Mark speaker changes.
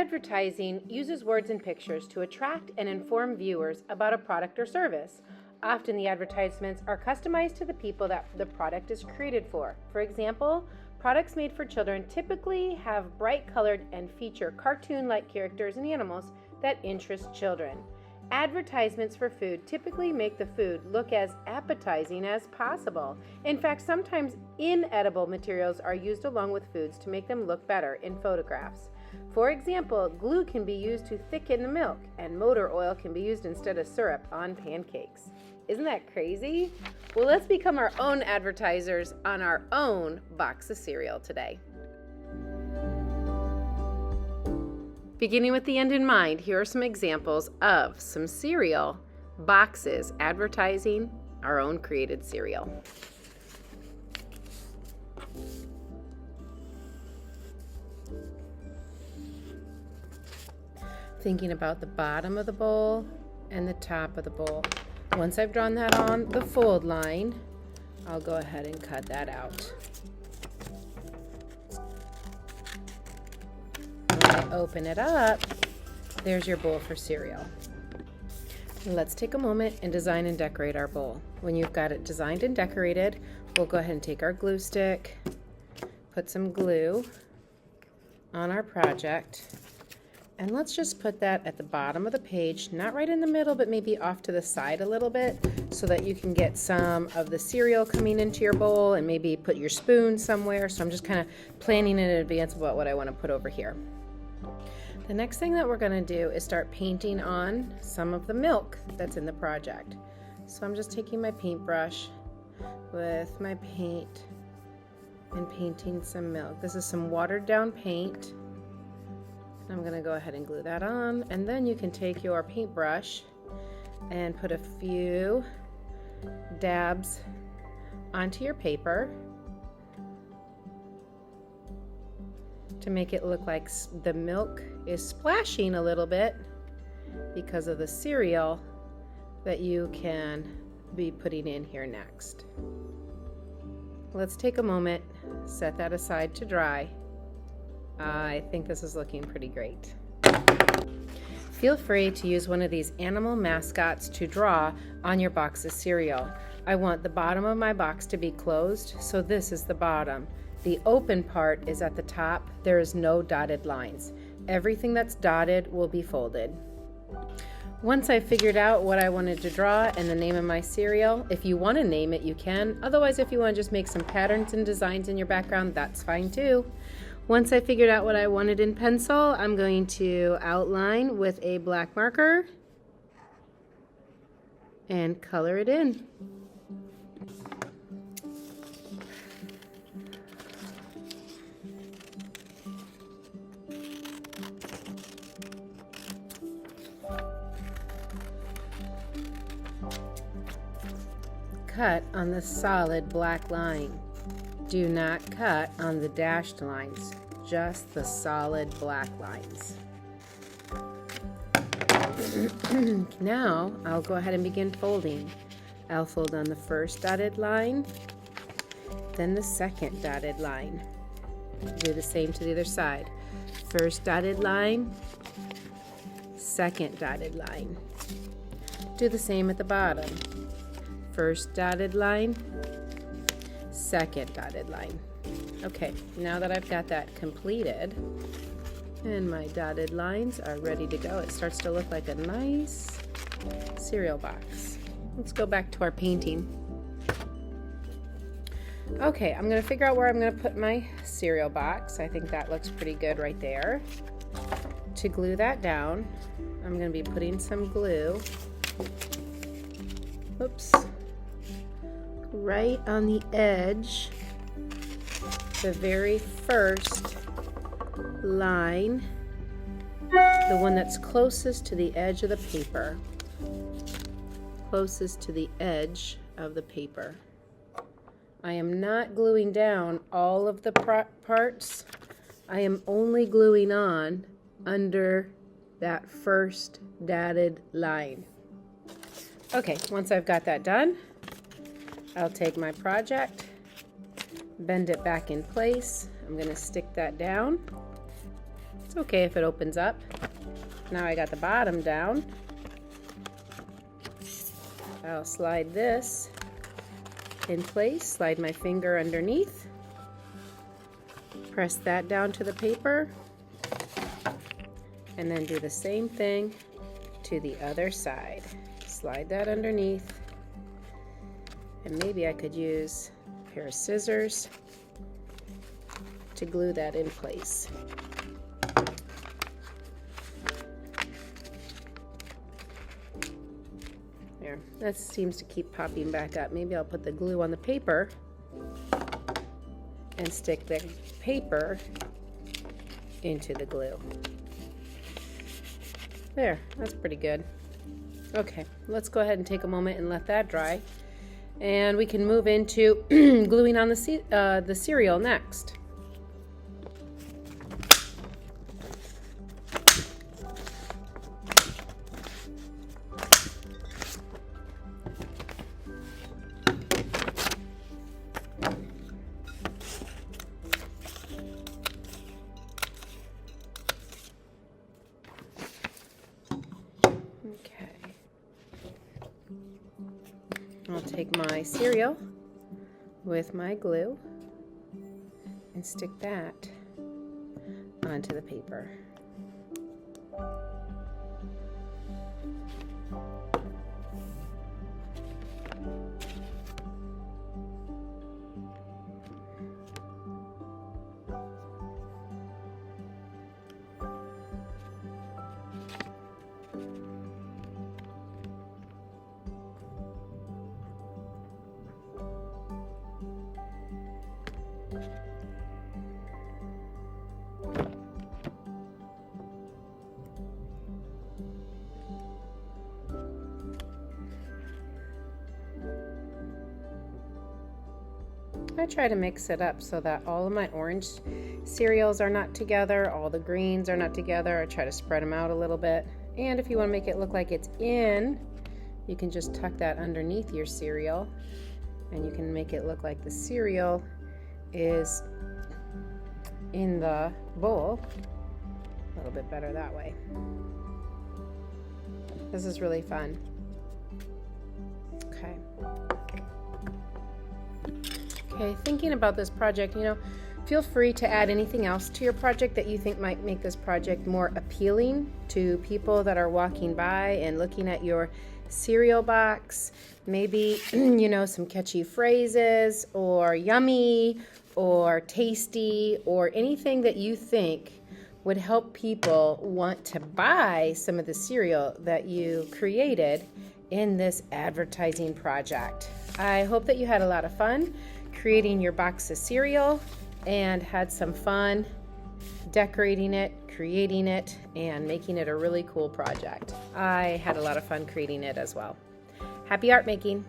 Speaker 1: Advertising uses words and pictures to attract and inform viewers about a product or service. Often the advertisements are customized to the people that the product is created for. For example, products made for children typically have bright colored and feature cartoon-like characters and animals that interest children. Advertisements for food typically make the food look as appetizing as possible. In fact, sometimes inedible materials are used along with foods to make them look better in photographs. For example, glue can be used to thicken the milk, and motor oil can be used instead of syrup on pancakes. Isn't that crazy? Well, let's become our own advertisers on our own box of cereal today. Beginning with the end in mind, here are some examples of some cereal boxes advertising our own created cereal. Thinking about the bottom of the bowl and the top of the bowl. Once I've drawn that on the fold line, I'll go ahead and cut that out. Open it up, there's your bowl for cereal. Let's take a moment and design and decorate our bowl. When you've got it designed and decorated, we'll go ahead and take our glue stick, put some glue on our project, and let's just put that at the bottom of the page, not right in the middle, but maybe off to the side a little bit so that you can get some of the cereal coming into your bowl and maybe put your spoon somewhere. So I'm just kind of planning in advance about what I want to put over here. The next thing that we're going to do is start painting on some of the milk that's in the project. So I'm just taking my paintbrush with my paint and painting some milk. This is some watered down paint. I'm going to go ahead and glue that on, and then you can take your paintbrush and put a few dabs onto your paper to make it look like the milk is splashing a little bit because of the cereal that you can be putting in here next. Let's take a moment, set that aside to dry. I think this is looking pretty great. Feel free to use one of these animal mascots to draw on your box of cereal. I want the bottom of my box to be closed, so this is the bottom. The open part is at the top. There is no dotted lines. Everything that's dotted will be folded. Once I figured out what I wanted to draw and the name of my cereal, if you want to name it, you can. Otherwise, if you want to just make some patterns and designs in your background, that's fine too. Once I figured out what I wanted in pencil, I'm going to outline with a black marker and color it in. Cut on the solid black line. Do not cut on the dashed lines, just the solid black lines. Now I'll go ahead and begin folding. I'll fold on the first dotted line, then the second dotted line. Do the same to the other side. First dotted line, second dotted line. Do the same at the bottom. First dotted line, second dotted line. Okay, now that I've got that completed and my dotted lines are ready to go, it starts to look like a nice cereal box. Let's go back to our painting. Okay, I'm going to figure out where I'm going to put my cereal box. I think that looks pretty good right there. To glue that down, I'm going to be putting some glue. Oops. Right on the edge, the very first line, the one that's closest to the edge of the paper. Closest to the edge of the paper. I am not gluing down all of the parts. I am only gluing on under that first dotted line. Okay, once I've got that done, I'll take my project, bend it back in place. I'm going to stick that down. It's It's okay if it opens up. Now I got the bottom down. I'll slide this in place, slide my finger underneath, press that down to the paper, and then do the same thing to the other side. Slide that underneath, and maybe I could use a pair of scissors to glue that in place. There, that seems to keep popping back up. Maybe I'll put the glue on the paper and stick the paper into the glue. There, that's pretty good. Okay, let's go ahead and take a moment and let that dry. And we can move into gluing on the cereal next. I'll take my cereal with my glue and stick that onto the paper. I try to mix it up so that all of my orange cereals are not together, all the greens are not together. I try to spread them out a little bit. And if you want to make it look like it's in, you can just tuck that underneath your cereal, and you can make it look like the cereal is in the bowl. A little bit better that way. This is really fun. Okay. Okay, thinking about this project, feel free to add anything else to your project that you think might make this project more appealing to people that are walking by and looking at your cereal box. Maybe, some catchy phrases, or yummy, or tasty, or anything that you think would help people want to buy some of the cereal that you created in this advertising project. I hope that you had a lot of fun creating your box of cereal and had some fun decorating it, creating it, and making it a really cool project. I had a lot of fun creating it as well. Happy art making!